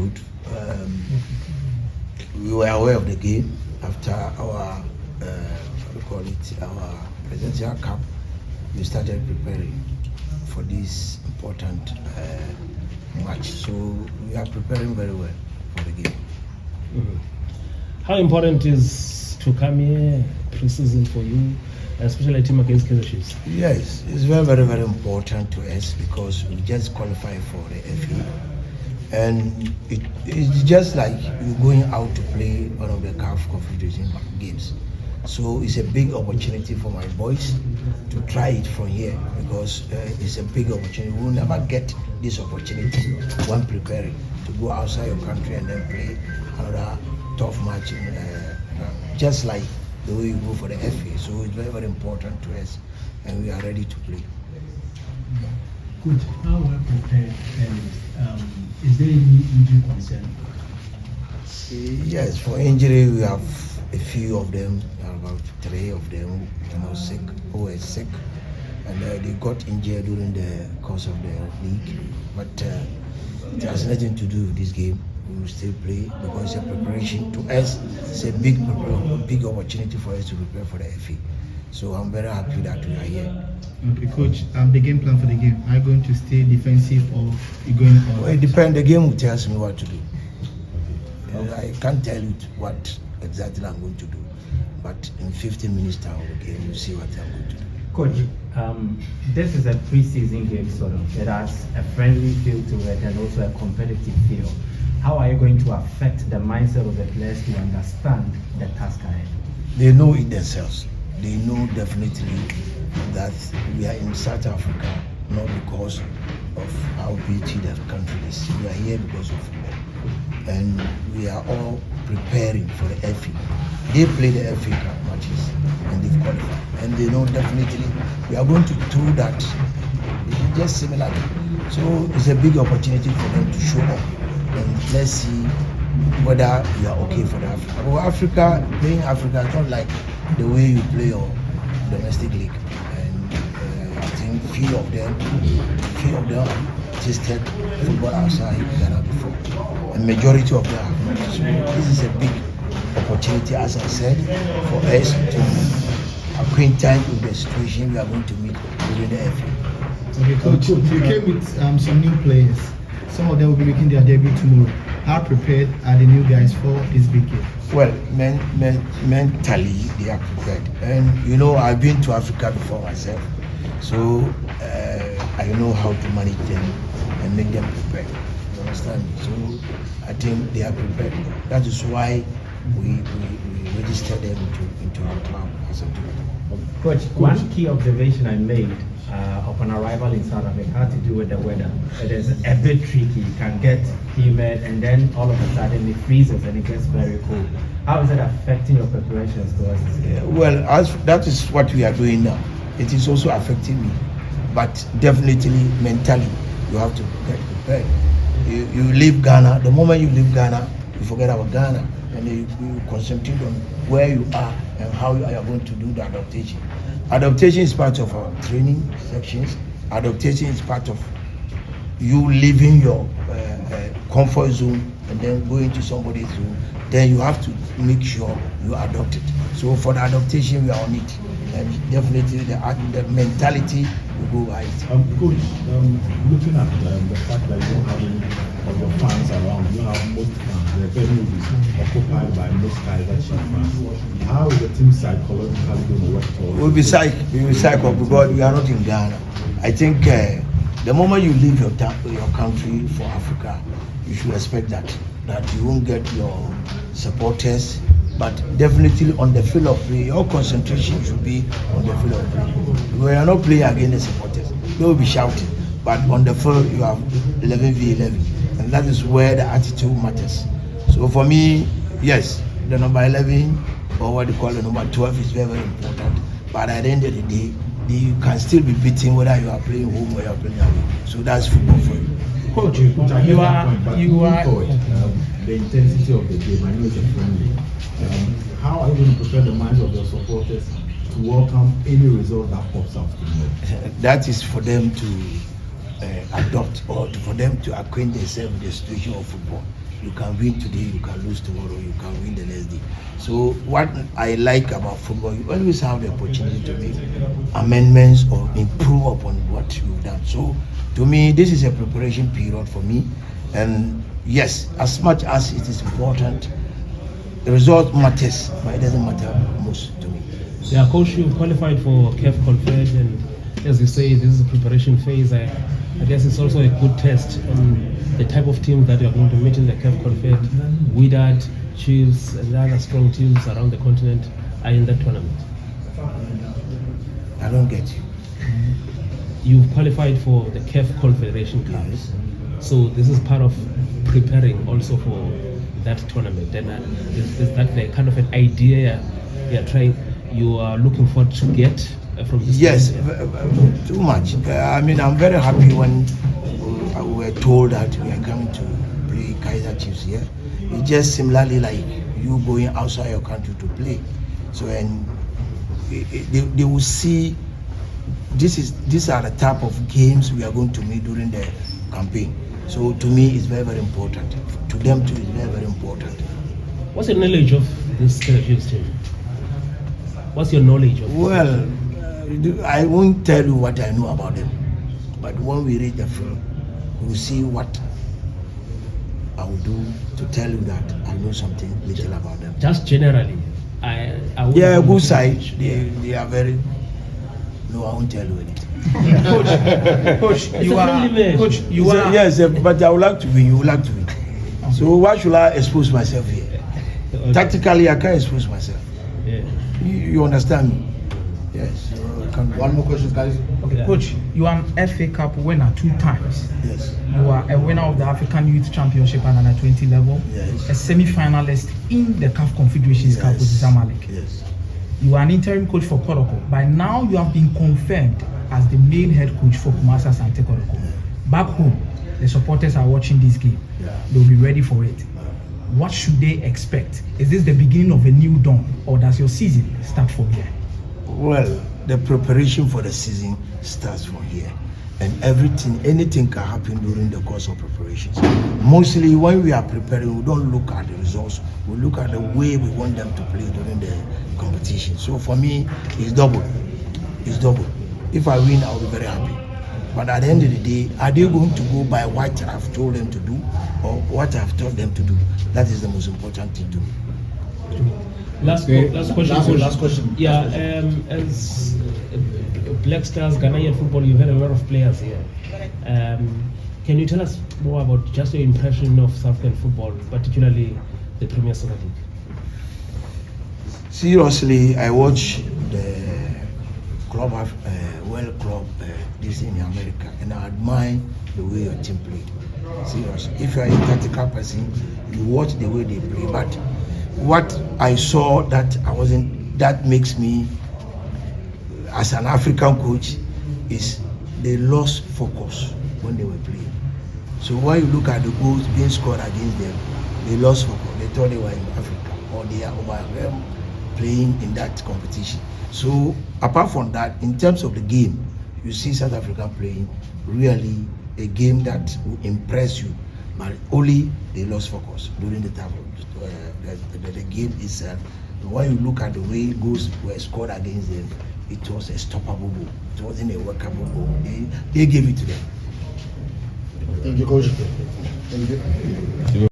good. We were aware of the game after our our presidential cup. We started preparing for this important match, so we are preparing very well for the game. How important is to come here pre-season for you, especially a team against Kaizer Chiefs? Yes, it's very important to us because we just qualified for the FA, and it's just like you're going out to play one of the CAF Confederation games. So it's a big opportunity for my boys to try it from here because it's a big opportunity. We'll never get this opportunity when preparing to go outside your country and then play another tough match, just like the way you go for the FA. So it's very important to us, and we are ready to play. Coach, how well prepared is there any injury concern? Yes, for injury we have a few of them, about 3 of them, sick, who were sick, and they got injured during the course of the league. But it has nothing to do with this game. We will still play because the preparation to us is a big opportunity for us to prepare for the FA. So I'm very happy that we are here. Okay, Coach, the game plan for the game, are you going to stay defensive or you going on? Well, it depends. The game will tell me what to do. I can't tell you what exactly I'm going to do, but in 15 minutes time of the game, you'll see what I'm going to do. Coach, this is a pre-season game sort of. It has a friendly feel to it and also a competitive feel. How are you going to affect the mindset of the players to understand the task ahead? They know it themselves. They know definitely that we are in South Africa not because of how beauty that country is. We are here because of football. And we are all preparing for the FA. They play the FA Cup matches and they've qualified. And they know definitely we are going to do that. It's just similar. So it's a big opportunity for them to show up. And let's see whether we are okay for the Africa. But Africa, playing Africa is not like the way you play your domestic league. And I think few of them tasted football outside Ghana before. And majority of them have not. So this is a big opportunity, as I said, for us to acquaint with the situation we are going to meet during the FA. Okay, Coach, you came with some new players. Some of them will be making their debut tomorrow. How prepared are the new guys for this big game? Well, mentally they are prepared. And I've been to Africa before myself. So I know how to manage them and make them prepared. You understand me? So I think they are prepared. That is why we registered them into our club as a team. Coach, one key observation I made upon arrival in South Africa had to do with the weather. It is a bit tricky. You can get humid and then all of a sudden it freezes and it gets very cold. How is it affecting your preparations towards this game? Well, that is what we are doing now. It is also affecting me. But definitely mentally, you have to get prepared. You leave Ghana. The moment you leave Ghana, you forget about Ghana. And you concentrate on where you are and how you are going to do the adaptation. Adaptation is part of our training sections. Adaptation is part of you leaving your comfort zone and then going to somebody's zone. Then you have to make sure you adopt it. So for the adaptation, we are on it. And definitely the mentality will go by it. Coach, looking at the fact that you don't have any of your fans around, you have most fans, the venue is occupied by most Kaizer Chiefs fans. How is the team psychologically going to work towards? We'll be psyched because we are not in Ghana. I think the moment you leave your country for Africa, you should expect that you won't get your supporters. But definitely on the field of play, your concentration should be on the field of play. We are not playing against the supporters. They will be shouting. But on the field, you have 11v11. And that is where the attitude matters. So for me, yes, the number 11, or what they call the number 12, is very important. But at the end of the day, you can still be beating whether you are playing home or you are playing away. So that's football for you. Coach, you are the intensity of the game. I know it's a friendly. How are you going to prepare the minds of your supporters to welcome any result that pops up tomorrow? That is for them to adopt or for them to acquaint themselves with the situation of football. You can win today, you can lose tomorrow, you can win the next day. So what I like about football, you always have the opportunity to make amendments or improve upon what you've done. So to me, this is a preparation period for me. And yes, as much as it is important, the result matters, but it doesn't matter most to me. Yeah, coach, you've qualified for CAF Confed, and as you say, this is a preparation phase. I guess it's also a good test on the type of team that you're going to meet in the CAF Confed. Wydad, Chiefs, and other strong teams around the continent are in that tournament. I don't get you. You've qualified for the CAF Confederation Cup. Yes. So this is part of preparing also for that tournament. And is that the kind of an idea you are looking forward to get from this? Yes, tournament? too much. I mean, I'm very happy when we were told that we are coming to play Kaizer Chiefs here. It's just similarly like you going outside your country to play. So, and they will see these are the type of games we are going to meet during the campaign. So to me, it's very, very important. To them too, it's very, very important. What's your knowledge of this Chiefs team? What's your knowledge of? Well, I won't tell you what I know about them, but when we read the film, we'll see what I will do to tell you that I know something little about them. Just generally, I They are a good side. They are very. No, I won't tell you anything. Coach, you are. Coach, you are. Yes, but I would like to win. You would like to win. So why should I expose myself here? Okay. Tactically, I can't expose myself. Yeah. You understand me? Yes. So I can't. One more question, guys. Okay, Yeah. Coach, you are an FA Cup winner 2 times. Yes. You are a winner of the African Youth Championship at under 20 level. Yes. A semi-finalist in the CAF Confederations Cup with Zamalek. Yes. You are an interim coach for Kodoko. By now, you have been confirmed as the main head coach for Kumasi Asante Kodoko. Back home, the supporters are watching this game. Yeah. They'll be ready for it. What should they expect? Is this the beginning of a new dawn, or does your season start from here? Well, the preparation for the season starts from here. And anything can happen during the course of preparations. Mostly when we are preparing, we don't look at the results. We look at the way we want them to play during the competition. So for me, it's double. It's double. If I win, I'll be very happy. But at the end of the day, are they going to go by what I've told them to do or what I've told them to do? That is the most important thing to me. Last question. Last question. Yeah, as Black Stars, Ghanaian football, you've had a lot of players here. Can you tell us more about just your impression of South African football, particularly the Premier Soccer League? Seriously, I watch the club, World Club, this in America, and I admire the way your team played. Seriously, if you are a tactical person, you watch the way they play. But what I saw that makes me, as an African coach, is they lost focus when they were playing. So when you look at the goals being scored against them, they lost focus. They thought they were in Africa or they are over them playing in that competition. So apart from that, in terms of the game, you see South Africa playing really a game that will impress you, but only they lost focus during the time of the game itself. When you look at the way goals were scored against them, it was a stoppable goal. It wasn't a workable goal. They gave it to them. Thank you, Coach. Thank you.